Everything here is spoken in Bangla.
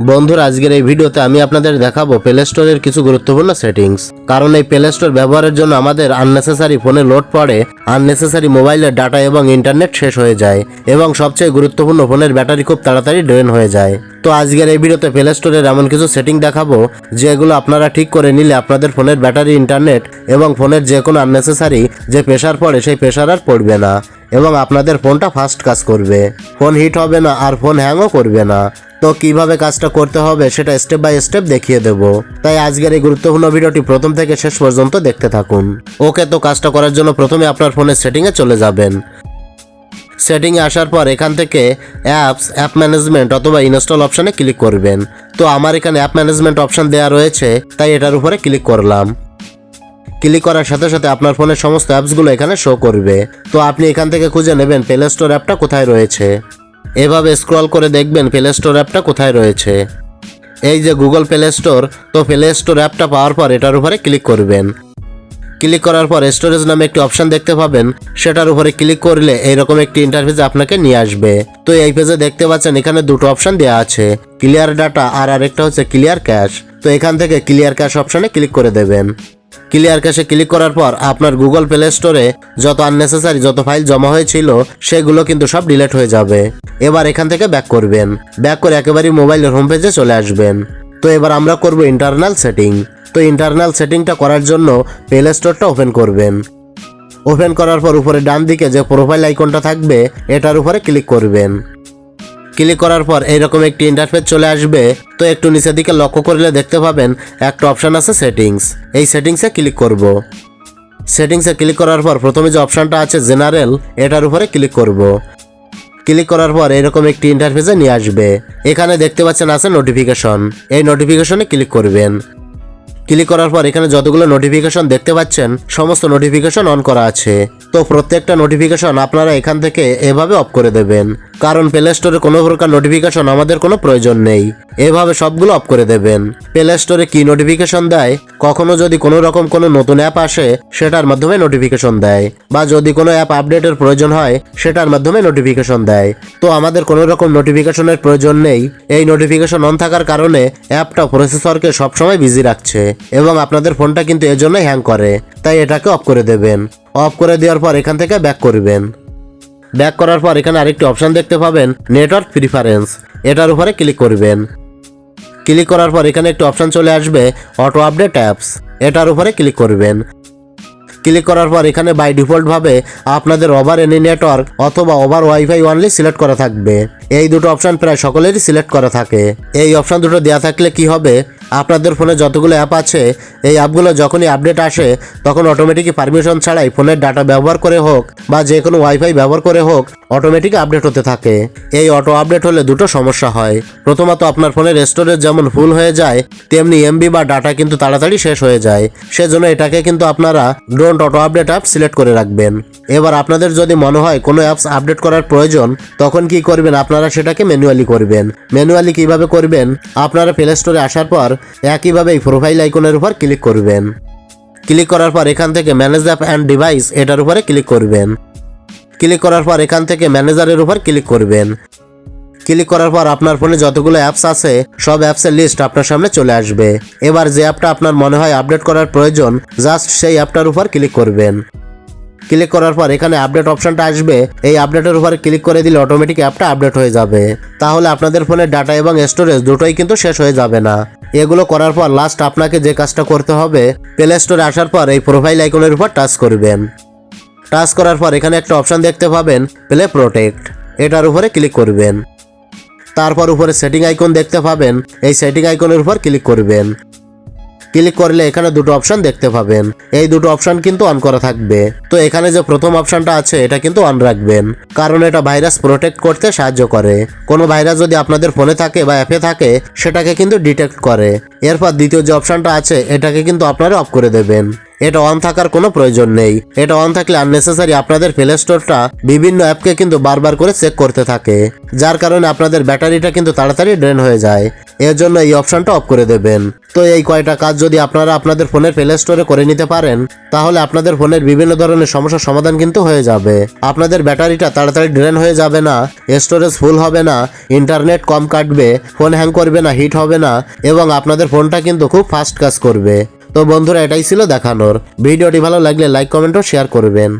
বন্ধুরা, আজকের এই ভিডিওতে আমি আপনাদের দেখাবো প্লে স্টোরের কিছু গুরুত্বপূর্ণ সেটিংস। কারণ এই প্লে স্টোর ব্যবহারের জন্য আমাদের আননেসেসারি ফোনে লোড পড়ে, আননেসেসারি মোবাইলের ডাটা এবং ইন্টারনেট শেষ হয়ে যায়, এবং সবচেয়ে গুরুত্বপূর্ণ ফোনের ব্যাটারি খুব তাড়াতাড়ি ড্রেন হয়ে যায়। তো আজকের এই ভিডিওতে প্লে স্টোরের এমন কিছু সেটিং দেখাবো যেগুলো আপনারা ঠিক করে নিলে আপনাদের ফোনের ব্যাটারি, ইন্টারনেট এবং ফোনের যে কোনো আননেসেসারি যে প্রেসার পড়ে সেই প্রেসার আর পড়বে না, এবং আপনাদের ফোনটা ফাস্ট কাজ করবে, ফোন হিট হবে না আর ফোন হ্যাংও করবে না। তো কিভাবে কাজটা করতে হবে সেটা স্টেপ বাই স্টেপ দেখিয়ে দেব, তাই আজকের এই গুরুত্বপূর্ণ ভিডিওটি প্রথম থেকে শেষ পর্যন্ত দেখতে থাকুন। ওকে, তো কাজটা করার জন্য প্রথমে আপনার ফোনের সেটিংয়ে চলে যাবেন। সেটিংয়ে আসার পর এখান থেকে অ্যাপ ম্যানেজমেন্ট অথবা ইনস্টল অপশানে ক্লিক করবেন। তো আমার এখানে অ্যাপ ম্যানেজমেন্ট অপশান দেওয়া রয়েছে, তাই এটার উপরে ক্লিক করলাম। ক্লিক করার সাথে সাথে আপনার ফোনের সমস্ত অ্যাপসগুলো এখানে শো করবে। তো আপনি এখান থেকে খুঁজে নেবেন প্লে স্টোর অ্যাপটা কোথায় রয়েছে। এভাবে স্ক্রল করে দেখবেন প্লে স্টোর অ্যাপটা কোথায় রয়েছে। এই যে গুগল প্লে স্টোর, তো প্লে স্টোর অ্যাপটা পাওয়ার পর এটার উপরে ক্লিক করবেন। ক্লিক করার পর স্টোরেজ নামে একটি অপশান দেখতে পাবেন, সেটার উপরে ক্লিক করলে এইরকম একটি ইন্টারফেস আপনাকে নিয়ে আসবে। তো এই পেজে দেখতে পাচ্ছেন এখানে দুটো অপশান দেওয়া আছে, ক্লিয়ার ডাটা আর আরেকটা হচ্ছে ক্লিয়ার ক্যাশ। তো এখান থেকে ক্লিয়ার ক্যাশ অপশানে ক্লিক করে দেবেন। ক্লিয়ার ক্যাশে ক্লিক করার পর আপনার গুগল প্লে স্টোরে যত আননেসেসারি যত ফাইল জমা হয়েছিল সেগুলো কিন্তু সব ডিলিট হয়ে যাবে। এবার এখান থেকে ব্যাক করবেন, ব্যাক করে একেবারেই মোবাইলের হোম পেজে চলে আসবেন। তো এবার আমরা করব ইন্টারনাল সেটিং। তো ইন্টারনাল সেটিংটা করার জন্য প্লে স্টোরটা ওপেন করবেন। ওপেন করার পর উপরে ডান দিকে যে প্রোফাইল আইকনটা থাকবে এটার উপরে ক্লিক করবেন। ক্লিক করার পর এইরকম একটি ইন্টারফেস চলে আসবে। তো একটু নিচের দিকে লক্ষ্য করলে দেখতে পাবেন একটা অপশান আছে সেটিংস। এই সেটিংসে ক্লিক করব। সেটিংসে ক্লিক করার পর প্রথমে যে অপশানটা আছে জেনারেল, এটার উপরে ক্লিক করব। ক্লিক করার পর এরকম একটি ইন্টারফেসে নিয়ে আসবে। এখানে দেখতে পাচ্ছেন আছে নোটিফিকেশন, এই নোটিফিকেশনে ক্লিক করবেন। ক্লিক করার পর এখানে যতগুলো নোটিফিকেশন দেখতে পাচ্ছেন সমস্ত নোটিফিকেশন অন করা আছে। তো প্রত্যেকটা নোটিফিকেশন আপনারা এখান থেকে এভাবে অফ করে দেবেন, কারণ প্লে স্টোরে কোনো প্রকার নোটিফিকেশন আমাদের কোনো প্রয়োজন নেই। এভাবে সবগুলো অফ করে দেবেন। প্লে স্টোরে কি নোটিফিকেশন দেয়, কখনো যদি কোনো রকম কোনো নতুন অ্যাপ আসে সেটার মাধ্যমে নোটিফিকেশন দেয়, বা যদি কোনো অ্যাপ আপডেটের প্রয়োজন হয় সেটার মাধ্যমে নোটিফিকেশন দেয়। তো আমাদের কোনো রকম নোটিফিকেশনের প্রয়োজন নেই। এই নোটিফিকেশন অন থাকার কারণে অ্যাপটা প্রসেসরকে সবসময় বিজি রাখছে, এবং আপনাদের ফোনটা কিন্তু এজন্যই হ্যাং করে, তাই এটাকে অফ করে দেবেন। অফ করে দেওয়ার পর এখান থেকে ব্যাক করবেন। ব্যাক করার পর এখানে আরেকটি অপশান দেখতে পাবেন নেটওয়ার্ক প্রিফারেন্স, এটার উপরে ক্লিক করবেন। ক্লিক করার পর এখানে একটি অপশান চলে আসবে অটো আপডেট অ্যাপস, এটার উপরে ক্লিক করবেন। ক্লিক করার পর এখানে বাই ডিফল্ট ভাবে আপনাদের ওভার এনি নেটওয়ার্ক অথবা ওভার ওয়াইফাই অনলি সিলেক্ট করা থাকবে। এই দুটো অপশান প্রায় সকলেরই সিলেক্ট করা থাকে। এই অপশান দুটো দেওয়া থাকলে কি হবে, আপনাদের ফোনে যতগুলো অ্যাপ আছে এই অ্যাপগুলো যখনই আপডেট আসে তখন অটোমেটিক পারমিশন ছাড়াই ফোনের ডাটা ব্যবহার করে হোক বা যে কোনো ওয়াইফাই ব্যবহার করে হোক অটোমেটিক আপডেট হতে থাকে। এই অটো আপডেট হলে দুটো সমস্যা হয়। প্রথমত আপনার ফোনের স্টোরেজ যেমন ফুল হয়ে যায়, তেমনি এমবি বা ডাটা কিন্তু তাড়াতাড়ি শেষ হয়ে যায়। সেজন্য এটাকে কিন্তু আপনারা don't auto update app select করে রাখবেন। এবার আপনাদের যদি মনে হয় কোনো অ্যাপস আপডেট করার প্রয়োজন, তখন কি করবেন, আপনারা সেটাকে ম্যানুয়ালি করবেন। ম্যানুয়ালি কিভাবে করবেন, আপনারা প্লে স্টোরে আসার পর একইভাবে এই প্রোফাইল আইকনের উপর ক্লিক করবেন। ক্লিক করার পর এখান থেকে ম্যানেজ অ্যাপ অ্যান্ড ডিভাইস, এটার উপরে ক্লিক করবেন। ক্লিক করার পর এখান থেকে ম্যানেজারের উপর ক্লিক করবেন। ক্লিক করার পর আপনার ফোনে যতগুলো অ্যাপস আছে সব অ্যাপসের লিস্ট আপনার সামনে চলে আসবে। এবার যে অ্যাপটা আপনার মনে হয় আপডেট করার প্রয়োজন, জাস্ট সেই অ্যাপটার উপর ক্লিক করবেন। ক্লিক করার পর এখানে আপডেট অপশনটা আসবে, এই আপডেটের উপরে ক্লিক করে দিলে অটোমেটিক অ্যাপটা আপডেট হয়ে যাবে। তাহলে আপনাদের ফোনের ডাটা এবং স্টোরেজ দুটোই কিন্তু শেষ হয়ে যাবে না। এগুলো করার পর লাস্ট আপনাকে যে কাজটা করতে হবে, প্লে স্টোরে আসার পর এই প্রোফাইল আইকনের উপর টাচ করবেন। টাচ করার পর এখানে একটা অপশন দেখতে পাবেন প্লে প্রোটেক্ট, এটার উপরে ক্লিক করবেন। তারপর উপরে সেটিং আইকন দেখতে পাবেন, এই সেটিং আইকনের উপর ক্লিক করবেন। ক্লিক করলে এখানে দুটো অপশন দেখতে পাবেন, এই দুটো অপশন কিন্তু অন করা থাকবে। তো এখানে যে প্রথম অপশনটা আছে এটা কিন্তু অন রাখবেন, কারণ এটা ভাইরাস প্রোটেক্ট করতে সাহায্য করে। কোনো ভাইরাস যদি আপনাদের ফোনে থাকে বা অ্যাপে থাকে সেটাকে কিন্তু ডিটেক্ট করে। এরপর দ্বিতীয় যে অপশনটা আছে এটাকে কিন্তু আপনারা অফ করে দেবেন। এটা অন থাকার কোনো প্রয়োজন নেই। এটা অন থাকলে আননেসেসারি আপনাদের প্লে স্টোরটা বিভিন্ন অ্যাপকে কিন্তু বারবার করে চেক করতে থাকে, যার কারণে আপনাদের ব্যাটারিটা কিন্তু তাড়াতাড়ি ড্রেন হয়ে যায়। এর জন্য এই অপশনটা অফ করে দেবেন। তো এই কয়টা কাজ যদি আপনারা আপনাদের ফোনের প্লে স্টোরে করে নিতে পারেন, তাহলে আপনাদের ফোনের বিভিন্ন ধরনের সমস্যার সমাধান কিন্তু হয়ে যাবে। আপনাদের ব্যাটারিটা তাড়াতাড়ি ড্রেন হয়ে যাবে না, স্টোরেজ ফুল হবে না, ইন্টারনেট কম কাটবে, ফোন হ্যাং করবে না, হিট হবে না এবং আপনাদের ফোনটা কিন্তু খুব ফাস্ট কাজ করবে। তো বন্ধুরা, এটাই ছিল দেখানোর। ভিডিওটি ভালো লাগলে লাইক, কমেন্ট ও শেয়ার করবেন।